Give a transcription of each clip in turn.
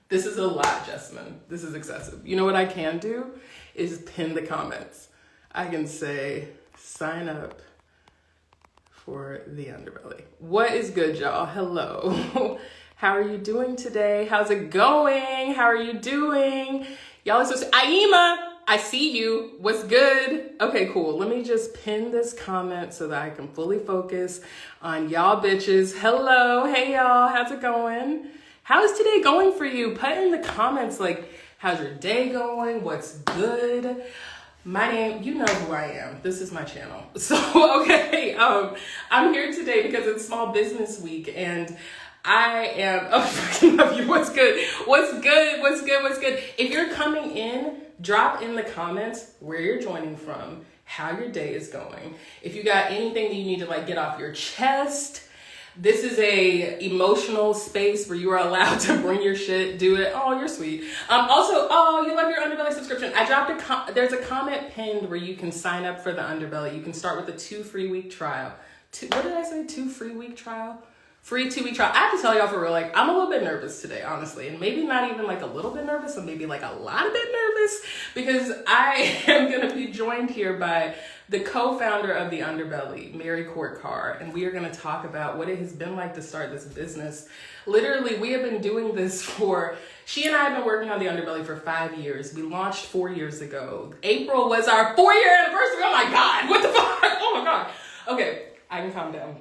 This is a lot, Jessamine. This is excessive. You know what I can do is pin the comments. I can say, sign up for the underbelly. What is good, y'all? Hello. How are you doing today? How's it going? How are you doing? Y'all are supposed to, Aima, I see you. What's good? Okay, cool. Let me just pin this comment so that I can fully focus on y'all bitches. Hello. Hey, y'all. How's it going? How is today going for you? Put in the comments, like, how's your day going? What's good? My name, you know who I am. This is my channel. So, okay, I'm here today because it's Small Business Week, and I am, oh, fucking love you. What's good? What's good? What's good? What's good? If you're coming in, drop in the comments where you're joining from, how your day is going. If you got anything that you need to, like, get off your chest. This is a emotional space where you are allowed to bring your shit, do it. Oh, you're sweet. Also, oh, you love your Underbelly subscription. I dropped there's a comment pinned where you can sign up for the Underbelly. You can start with a 2 free week trial. What did I say? 2 free week trial? Free 2 week trial. I have to tell y'all for real, like, I'm a little bit nervous today, honestly. And maybe not even like a little bit nervous, or maybe like a lot of bit nervous, because I am going to be joined here by the co-founder of the Underbelly, Mary Court-Carr, and we are going to talk about what it has been like to start this business. Literally, we have been doing this she and I have been working on the Underbelly for 5 years. We launched 4 years ago. April was our 4-year anniversary. Oh my God, what the fuck? Oh my God. Okay, I can calm down.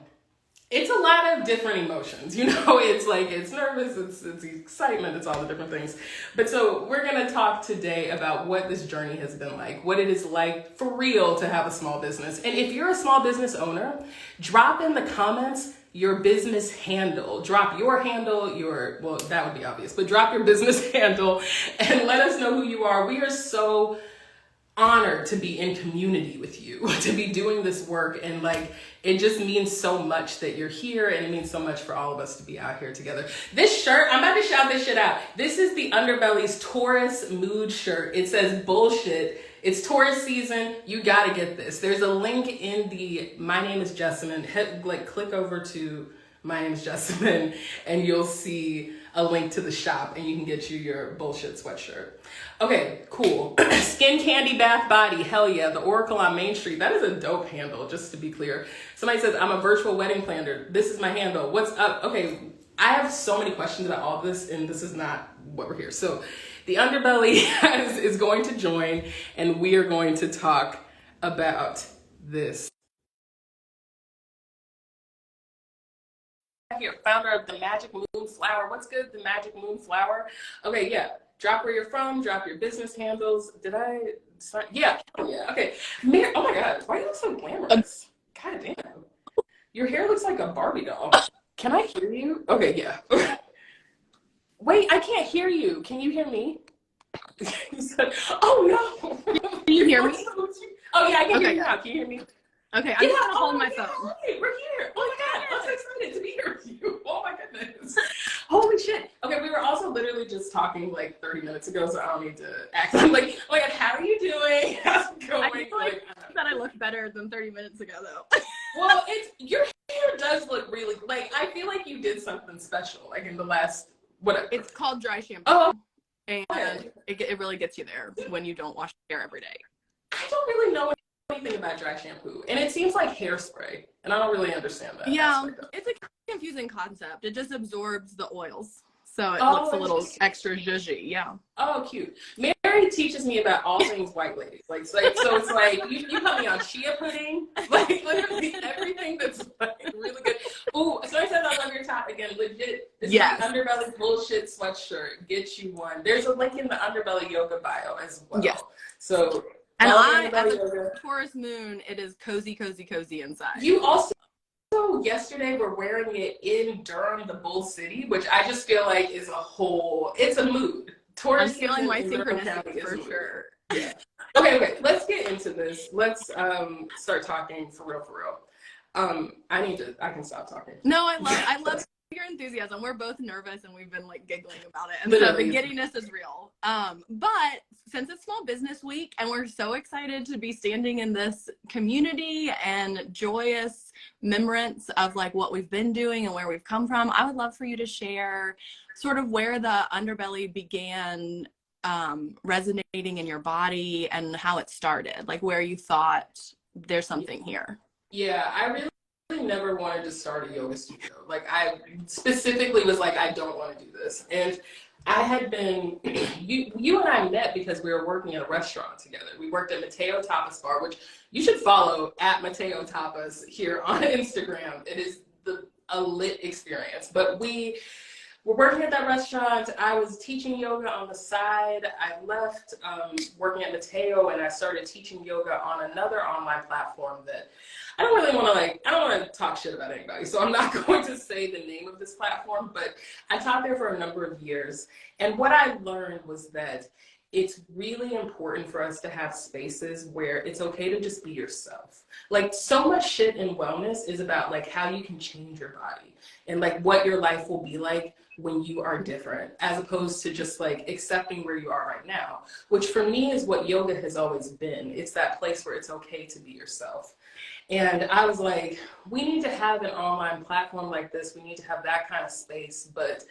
It's a lot of different emotions, you know, it's like, it's nervous, it's excitement, it's all the different things. But so we're going to talk today about what this journey has been like, what it is like for real to have a small business. And if you're a small business owner, drop in the comments your business handle. Drop your handle, well, that would be obvious, but drop your business handle and let us know who you are. We are so honored to be in community with you, to be doing this work, and like, it just means so much that you're here, and it means so much for all of us to be out here together. This shirt, I'm about to shout this shit out. This is the Underbelly's Taurus mood shirt. It says bullshit. It's Taurus season. You gotta get this. There's a link in the My Name is Jessamine. Click over to My Name is Jessamine, and you'll see a link to the shop, and you can get you your bullshit sweatshirt. Okay, cool. Skin Candy Bath Body, hell yeah. The Oracle on Main Street, that is a dope handle, just to be clear. Somebody says, I'm a virtual wedding planner. This is my handle. What's up? Okay, I have so many questions about all of this, and this is not what we're here. So the Underbelly is going to join, and we are going to talk about this. Here, founder of the Magic Moon Flower. What's good, the Magic Moon Flower? Okay, yeah. Drop where you're from, drop your business handles. Did I start? Yeah. Okay. Oh my God, why do you look so glamorous? God damn. Your hair looks like a Barbie doll. Can I hear you? Okay, yeah. Wait, I can't hear you. Can you hear me? You said, oh no. Can you hear me? Oh yeah, I can hear you now. Can you hear me? Okay, I'm just gonna hold my phone. Right, we're here. Oh my God, I'm so excited to be here with you. Oh my goodness. Holy shit. Okay, we were also literally just talking like 30 minutes ago, so I don't need to act like, oh my God, how are you doing? How's it going? I feel like that I look better than 30 minutes ago though. Well, your hair does look really, like, I feel like you did something special, like in the last, whatever. It's called dry shampoo. Oh, and okay. It really gets you there when you don't wash your hair every day. I don't really know anything about dry shampoo, and it seems like hairspray, and I don't really understand that. Yeah, it's a confusing concept. It just absorbs the oils, so it looks a little extra zhuzhy. Yeah. Oh, cute. Mary teaches me about all things white ladies. So it's like you put me on chia pudding, like literally everything that's like really good. Ooh, so I said I love your top again. Legit. This is the Underbelly bullshit sweatshirt. Get you one. There's a link in the Underbelly yoga bio as well. Yes. So. And as a Taurus moon, it is cozy, cozy, cozy inside. You also yesterday were wearing it in Durham, the Bull City, which I just feel like is it's a mood. Taurus, I'm feeling my synchronicity for sure. Yeah. Okay, let's get into this. Let's start talking for real. I can stop talking. No, I love your enthusiasm. We're both nervous and we've been like giggling about it. And Literally. So the giddiness is real. But since it's Small Business Week and we're so excited to be standing in this community and joyous remembrance of like what we've been doing and where we've come from, I would love for you to share sort of where the underbelly began resonating in your body and how it started, like where you thought there's something here. Yeah, I really never wanted to start a yoga studio. Like I specifically was like, I don't want to do this. And I had been, you and I met because we were working at a restaurant together. We worked at Mateo Tapas Bar, which you should follow at Mateo Tapas here on Instagram. It is a lit experience. But we were working at that restaurant. I was teaching yoga on the side. I left working at Mateo and I started teaching yoga on another online platform that I don't really want to I don't want to talk shit about anybody. So I'm not going to say the name of this platform, but I taught there for a number of years. And what I learned was that it's really important for us to have spaces where it's okay to just be yourself. Like so much shit in wellness is about like how you can change your body and like what your life will be like when you are different, as opposed to just like accepting where you are right now, which for me is what yoga has always been. It's that place where it's okay to be yourself. And I was like, we need to have an online platform like this. We need to have that kind of space, but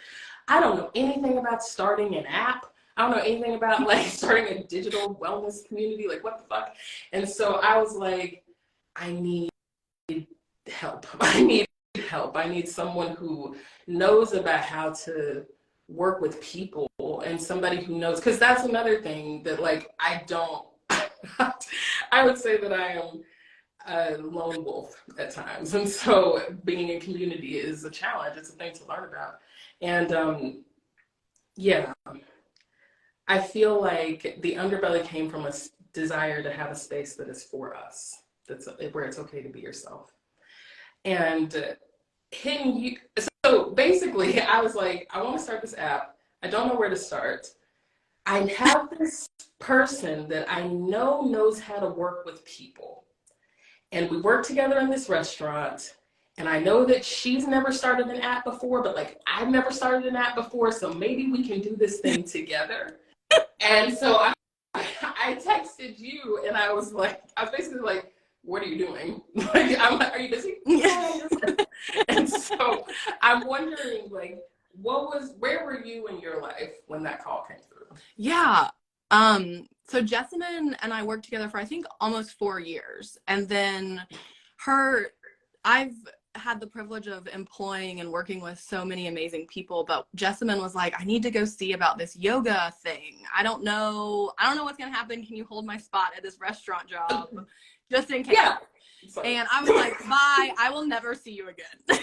I don't know anything about starting an app. I don't know anything about like starting a digital wellness community. Like what the fuck? And so I was like, I need help. I need help. I need someone who knows about how to work with people and somebody who knows, because that's another thing that like I don't, I would say that I am a lone wolf at times. And so being in community is a challenge. It's a thing to learn about. And yeah, I feel like the underbelly came from a desire to have a space that is for us, that's where it's okay to be yourself. And hitting you, so basically I was like, I want to start this app. I don't know where to start. I have this person that I know knows how to work with people. And we work together in this restaurant. And I know that she's never started an app before, but like I've never started an app before. So maybe we can do this thing together. And so I texted you and I was basically like, what are you doing? Like, are you busy? Yeah. And so I'm wondering, like, where were you in your life when that call came through? Yeah. So Jessamine and I worked together for I think almost 4 years. And then I've had the privilege of employing and working with so many amazing people, but Jessamine was like, I need to go see about this yoga thing. I don't know what's gonna happen. Can you hold my spot at this restaurant job? Just in case. Yeah. And I was like, bye, I will never see you again.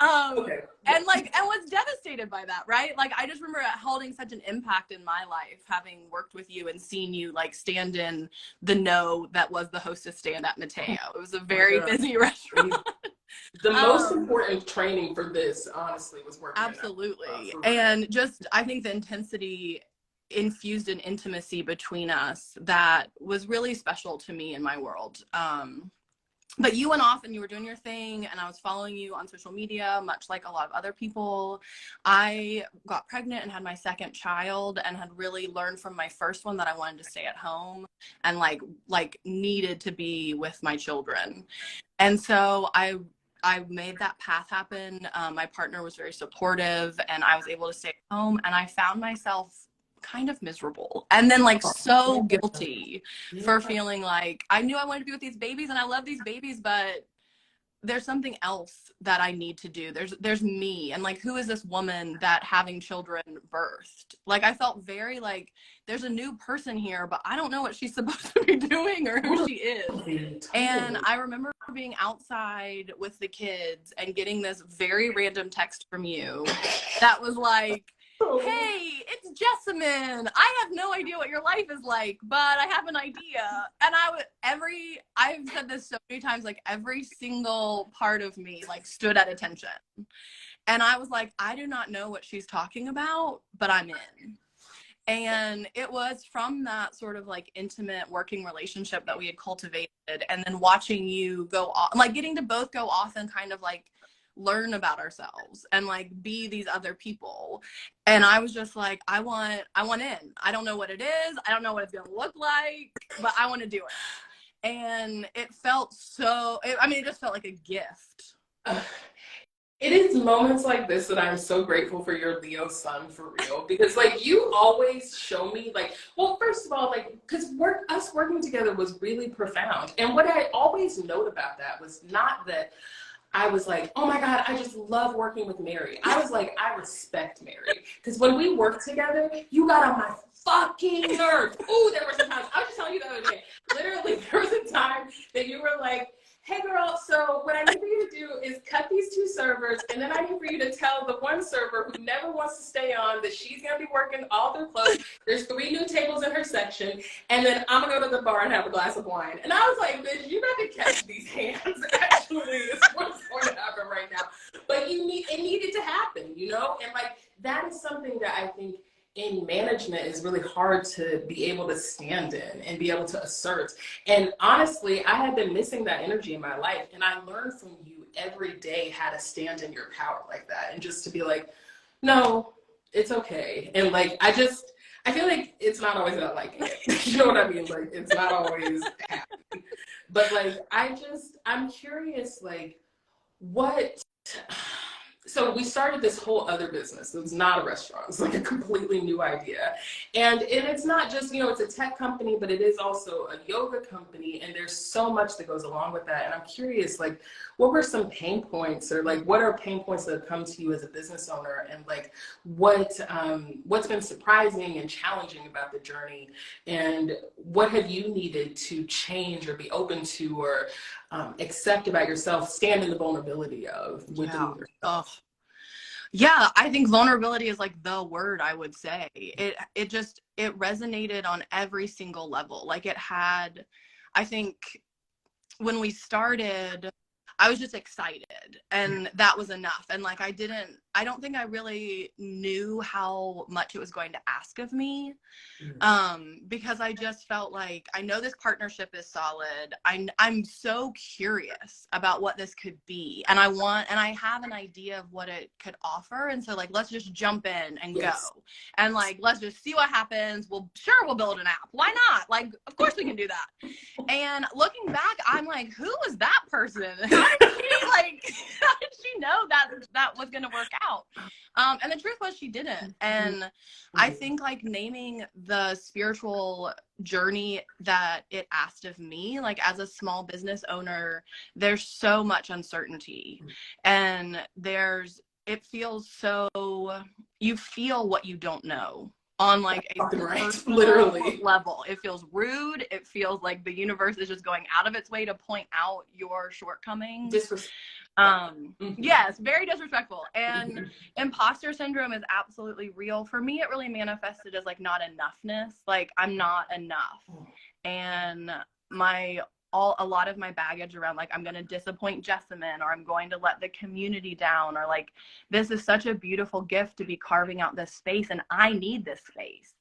Okay. And was devastated by that, right? Like, I just remember it holding such an impact in my life, having worked with you and seen you like stand in the no that was the hostess stand at Mateo. It was a very busy restaurant. The most important training for this, honestly, was working. Absolutely. And just, I think the intensity infused an intimacy between us that was really special to me in my world. But you went off and you were doing your thing, and I was following you on social media, much like a lot of other people. I got pregnant and had my second child and had really learned from my first one that I wanted to stay at home and like needed to be with my children. And so I made that path happen. My partner was very supportive and I was able to stay at home, and I found myself kind of miserable and then like so guilty for feeling like I knew I wanted to be with these babies and I love these babies, but there's something else that I need to do. There's me, and like, who is this woman that having children birthed? Like, I felt very like there's a new person here, but I don't know what she's supposed to be doing or who she is. And I remember being outside with the kids and getting this very random text from you that was like, hey, it's Jessamine. I have no idea what your life is like, but I have an idea. And I've said this so many times, like every single part of me like stood at attention. And I was like, I do not know what she's talking about, but I'm in. And it was from that sort of like intimate working relationship that we had cultivated, and then watching you go off, like getting to both go off and kind of like learn about ourselves and like be these other people. And I was just like, I want in. I don't know what it is. I don't know what it's gonna look like, but I want to do it. And it felt so, it just felt like a gift. It is moments like this that I'm so grateful for your Leo sun, for real, because like you always show me like, well, first of all, like, because us working together was really profound. And what I always note about that was not that I was like, oh my God, I just love working with Mary. I was like, I respect Mary. Because when we worked together, you got on my fucking nerves. Ooh, there were some times, I was just telling you the other day, literally, there was a time that you were like, hey girl, so what I need for you to do is cut these 2 servers, and then I need for you to tell the one server who never wants to stay on that she's gonna be working all through close. There's 3 new tables in her section, and then I'm gonna go to the bar and have a glass of wine. And I was like, bitch, you got to catch these hands. Actually, is what's going to happen right now. But it needed to happen, you know? And like, that is something that I think in management is really hard to be able to stand in and be able to assert. And honestly, I had been missing that energy in my life. And I learned from you every day how to stand in your power like that. And just to be like, no, it's okay. And like, I feel like it's not always about liking it. You know what I mean? Like, it's not always happy. But like, I'm curious, like, so we started this whole other business. It's not a restaurant. It's like a completely new idea. And it's not just, it's a tech company, but it is also a yoga company. And there's so much that goes along with that. And I'm curious, like, what were some pain points, or like, what are pain points that have come to you as a business owner? And like, what's been surprising and challenging about the journey? And what have you needed to change or be open to, or accept about yourself, stand in the vulnerability of within yourself? Oh. Yeah, I think vulnerability is like the word, I would say. It resonated on every single level. Like I think when we started, I was just excited, and that was enough. And like, I don't think I really knew how much it was going to ask of me. Because I just felt like, I know this partnership is solid. I'm so curious about what this could be. And I have an idea of what it could offer. And so like, let's just jump in and go. And like, let's just see what happens. We'll build an app. Why not? Like, of course we can do that. And looking back, I'm like, who was that person? How did she know that was going to work out? And the truth was, she didn't. And I think like naming the spiritual journey that it asked of me, like as a small business owner, there's so much uncertainty, and it feels so, you feel what you don't know on like a literally level. It feels rude. It feels like the universe is just going out of its way to point out your shortcomings. Yes, very disrespectful. And imposter syndrome is absolutely real. For me, it really manifested as like not enoughness. Like, I'm not enough. And a lot of my baggage around like, I'm going to disappoint Jessamine, or I'm going to let the community down, or like, this is such a beautiful gift to be carving out this space, and I need this space,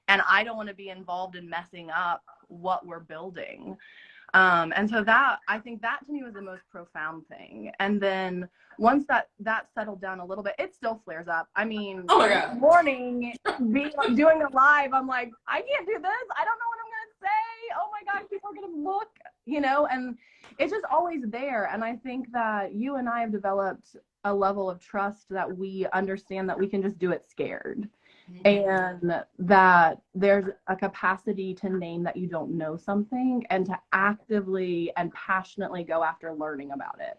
and I don't want to be involved in messing up what we're building. And so I think that to me was the most profound thing. And then once that settled down a little bit, it still flares up. I mean, oh my God, morning, doing a live, I'm like, I can't do this. I don't know what I'm going to say. Oh my God, people are going to look, and it's just always there. And I think that you and I have developed a level of trust that we understand that we can just do it scared. And that there's a capacity to name that you don't know something, and to actively and passionately go after learning about it.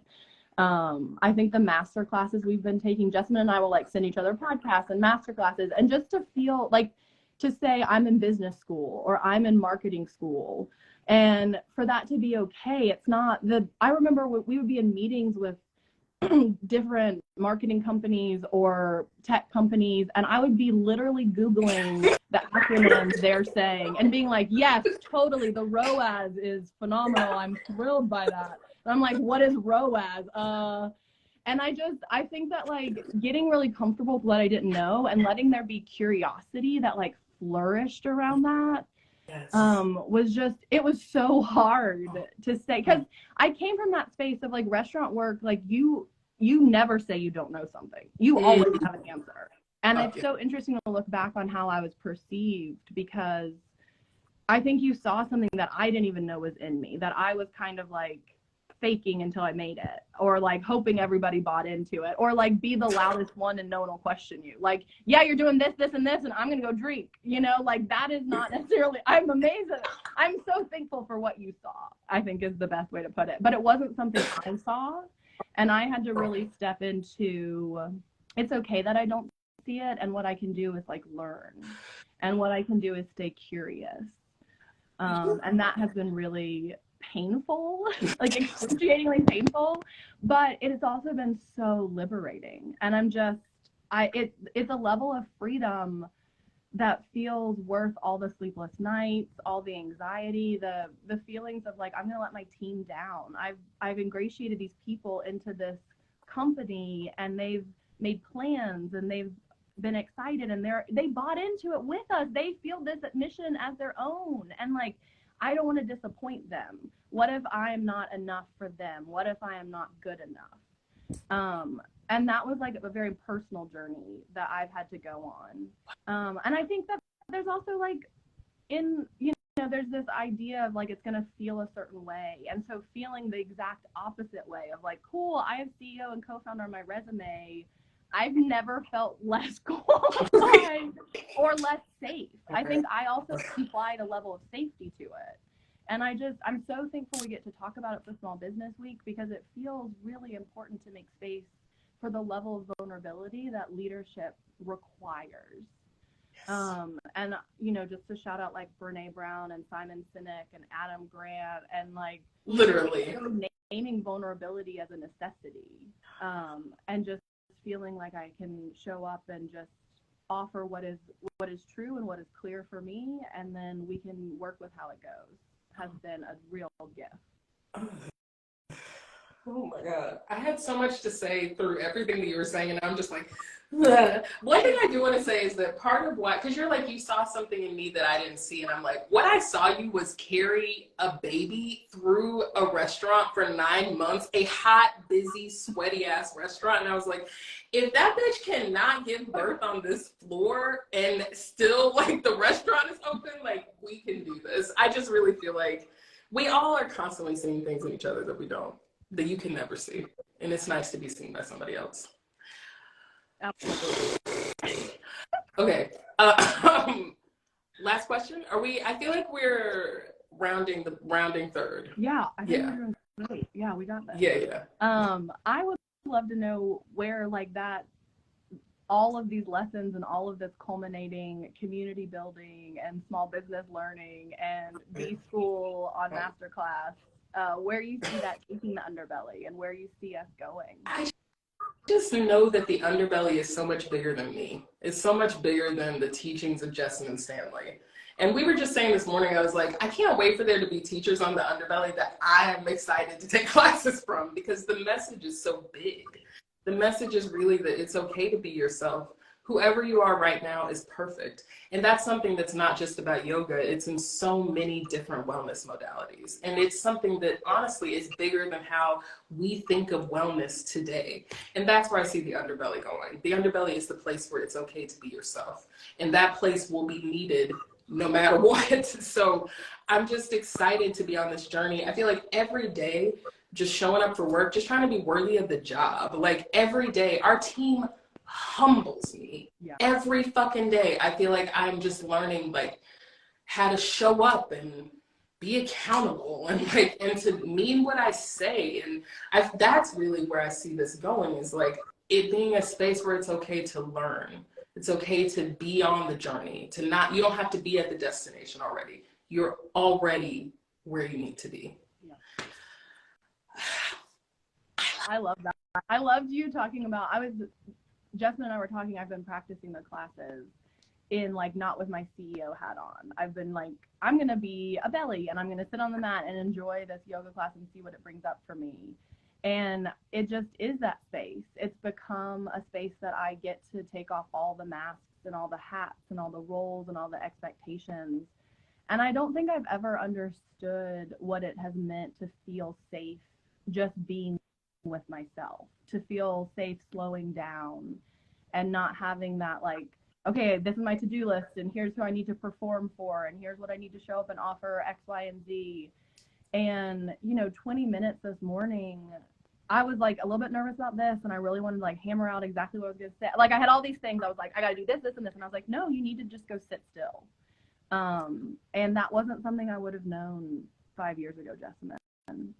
I think the master classes we've been taking, Justin and I will like send each other podcasts and master classes, and just to feel like, to say I'm in business school or I'm in marketing school, and for that to be okay. It's not I remember we would be in meetings with different marketing companies or tech companies, and I would be literally Googling the acronyms they're saying and being like, yes, totally, the ROAS is phenomenal, I'm thrilled by that. And I'm like, what is ROAS? And I think that like getting really comfortable with what I didn't know, and letting there be curiosity that like flourished around that, it was so hard to say, because I came from that space of like restaurant work. Like you never say you don't know something. You always have an answer. And it's so interesting to look back on how I was perceived, because I think you saw something that I didn't even know was in me, that I was kind of like faking until I made it, or like hoping everybody bought into it, or like be the loudest one and no one will question you. Like, yeah, you're doing this, this, and this, and I'm going to go drink, you know, like that is not necessarily, I'm amazed. I'm so thankful for what you saw, I think is the best way to put it. But it wasn't something I saw. And I had to really step into, it's okay that I don't see it. And what I can do is like learn. And what I can do is stay curious. And that has been really painful, like excruciatingly painful, but it has also been so liberating. And I'm just, it's a level of freedom that feels worth all the sleepless nights, all the anxiety, the feelings of like, I'm gonna let my team down. I've ingratiated these people into this company, and they've made plans, and they've been excited, and they bought into it with us. They feel this mission as their own, and like, I don't want to disappoint them. What if I am not enough for them? What if I am not good enough? And that was like a very personal journey that I've had to go on. And I think that there's also like, there's this idea of like, it's going to feel a certain way. And so feeling the exact opposite way of like, cool, I have CEO and co-founder on my resume, I've never felt less qualified or less safe. I think I also implied a level of safety to it. And I'm so thankful we get to talk about it for Small Business Week, because it feels really important to make space for the level of vulnerability that leadership requires. And, just to shout out like Brene Brown and Simon Sinek and Adam Grant, and like literally naming vulnerability as a necessity, and just feeling like I can show up and just offer what is true and what is clear for me, and then we can work with how it goes, has been a real gift. Oh my God. I had so much to say through everything that you were saying, and I'm just like, ugh. One thing I do want to say is that part of what, because you're like, you saw something in me that I didn't see, and I'm like, what I saw you was carry a baby through a restaurant for 9 months, a hot, busy, sweaty ass restaurant. And I was like, if that bitch cannot give birth on this floor and still like the restaurant is open, like we can do this. I just really feel like we all are constantly seeing things in each other that you can never see. And it's nice to be seen by somebody else. Absolutely. Okay. Last question. I feel like we're rounding third. Yeah, I think we're doing great. Yeah, we got that. Yeah. I would love to know where like that, all of these lessons and all of this culminating community building and small business learning and B-School on Masterclass, where you see that taking the Underbelly and where you see us going. I just know that the Underbelly is so much bigger than me. It's so much bigger than the teachings of Justin and Stanley. And we were just saying this morning, I was like, I can't wait for there to be teachers on the Underbelly that I am excited to take classes from, because the message is so big. The message is really that it's okay to be yourself. Whoever you are right now is perfect. And that's something that's not just about yoga. It's in so many different wellness modalities. And it's something that honestly is bigger than how we think of wellness today. And that's where I see the Underbelly going. The Underbelly is the place where it's okay to be yourself. And that place will be needed no matter what. So I'm just excited to be on this journey. I feel like every day, just showing up for work, just trying to be worthy of the job. Like every day, our team humbles me. Yeah. Every fucking day, I feel like I'm just learning like how to show up and be accountable and to mean what I say. And that's really where I see this going, is like it being a space where it's okay to learn. It's okay to be on the journey, you don't have to be at the destination already. You're already where you need to be. Yeah. I love that. I loved you talking about, Justin and I were talking, I've been practicing the classes in like, not with my CEO hat on. I've been like, I'm going to be a belly and I'm going to sit on the mat and enjoy this yoga class and see what it brings up for me. And it just is that space. It's become a space that I get to take off all the masks and all the hats and all the roles and all the expectations. And I don't think I've ever understood what it has meant to feel safe just being with myself, to feel safe slowing down and not having that like, okay, this is my to-do list and here's who I need to perform for and here's what I need to show up and offer X, Y, and Z. And, you know, 20 minutes this morning, I was like a little bit nervous about this and I really wanted to like hammer out exactly what I was going to say. Like I had all these things. I was like, I got to do this, this, and this. And I was like, no, you need to just go sit still. And that wasn't something I would have known 5 years ago, Jessamine.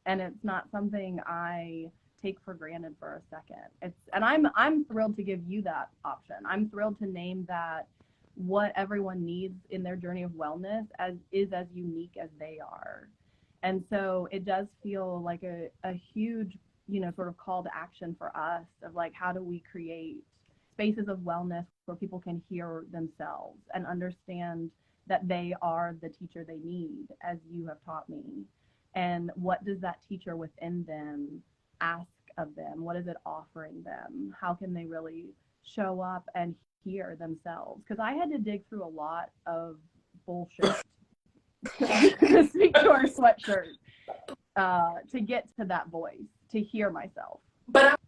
And it's not something I take for granted for a second. And I'm thrilled to give you that option. I'm thrilled to name that what everyone needs in their journey of wellness is as unique as they are. And so it does feel like a huge, you know, sort of call to action for us of like, how do we create spaces of wellness where people can hear themselves and understand that they are the teacher they need, as you have taught me. And what does that teacher within them ask of them? What is it offering them? How can they really show up and hear themselves? Because I had to dig through a lot of bullshit to speak to our sweatshirt to get to that voice, to hear myself. But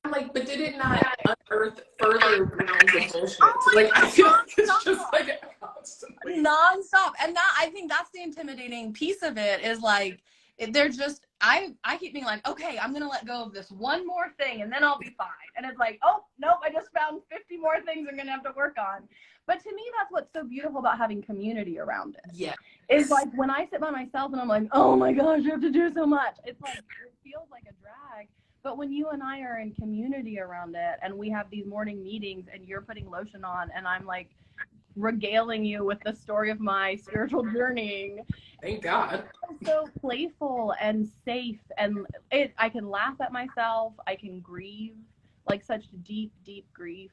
I'm like, but did it not unearth further rounds of bullshit? Like, I feel like it's just like constantly nonstop. And that, I think that's the intimidating piece of it, is like, there's just, I keep being like, okay, I'm gonna let go of this one more thing and then I'll be fine. And it's like, oh nope, I just found 50 more things I'm gonna have to work on. But to me, that's what's so beautiful about having community around it. Yeah. Is like when I sit by myself and I'm like, oh my gosh, I have to do so much. It's like, it feels like a drag. But when you and I are in community around it and we have these morning meetings and you're putting lotion on and I'm like regaling you with the story of my spiritual journey. Thank God. It's so playful and safe, and I can laugh at myself. I can grieve, like such deep, deep grief.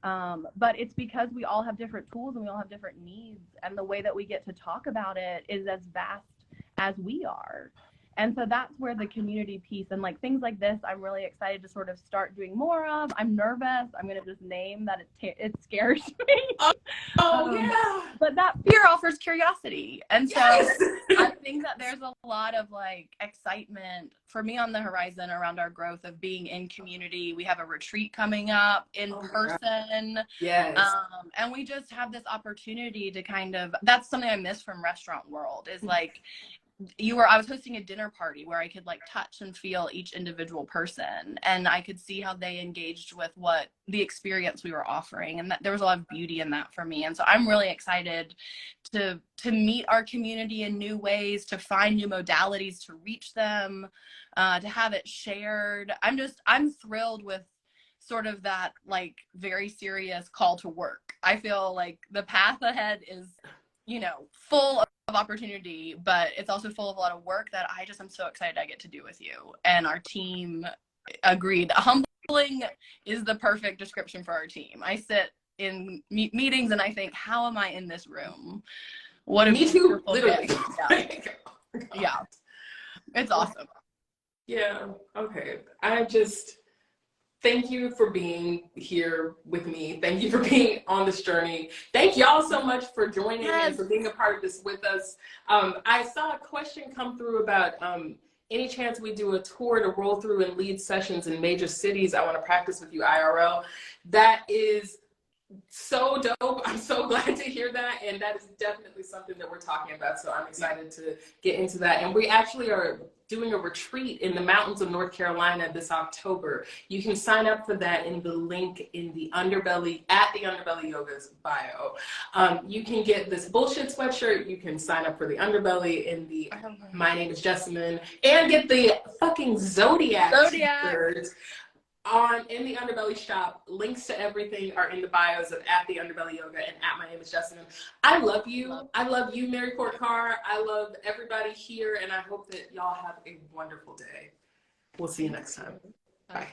But it's because we all have different tools and we all have different needs, and the way that we get to talk about it is as vast as we are. And so that's where the community piece and like things like this, I'm really excited to sort of start doing more of. I'm nervous. I'm going to just name that it scares me. Yeah. But that fear offers curiosity. And so yes. I think that there's a lot of like excitement for me on the horizon around our growth of being in community. We have a retreat coming up in person. Yes. And we just have this opportunity to kind of, that's something I miss from restaurant world, is like, I was hosting a dinner party where I could like touch and feel each individual person, and I could see how they engaged with what the experience we were offering, and that there was a lot of beauty in that for me. And so I'm really excited to meet our community in new ways, to find new modalities to reach them, to have it shared. I'm thrilled with sort of that like very serious call to work. I feel like the path ahead is, you know, full of opportunity, but it's also full of a lot of work that I'm so excited I get to do with you. And our team agreed. Humbling is the perfect description for our team. I sit in meetings and I think, how am I in this room? What a Me too, literally. Yeah. It's awesome. Yeah. Okay. Thank you for being here with me. Thank you for being on this journey. Thank y'all so much for joining and for being a part of this with us. I saw a question come through about any chance we do a tour to roll through and lead sessions in major cities. I want to practice with you IRL. That is so dope. I'm so glad to hear that. And that is definitely something that we're talking about. So I'm excited to get into that. And we actually are doing a retreat in the mountains of North Carolina this October. You can sign up for that in the link in the Underbelly, at the Underbelly Yoga's bio. You can get this bullshit sweatshirt. You can sign up for the Underbelly in the My Name is Jessamine, and get the fucking Zodiac. T-shirt in the Underbelly shop. Links to everything are in the bios of at the Underbelly Yoga and at My Name is Jessamine. I love you. I love you, Mary Court Carr. I love everybody here, and I hope that y'all have a wonderful day. We'll see you next time. Bye.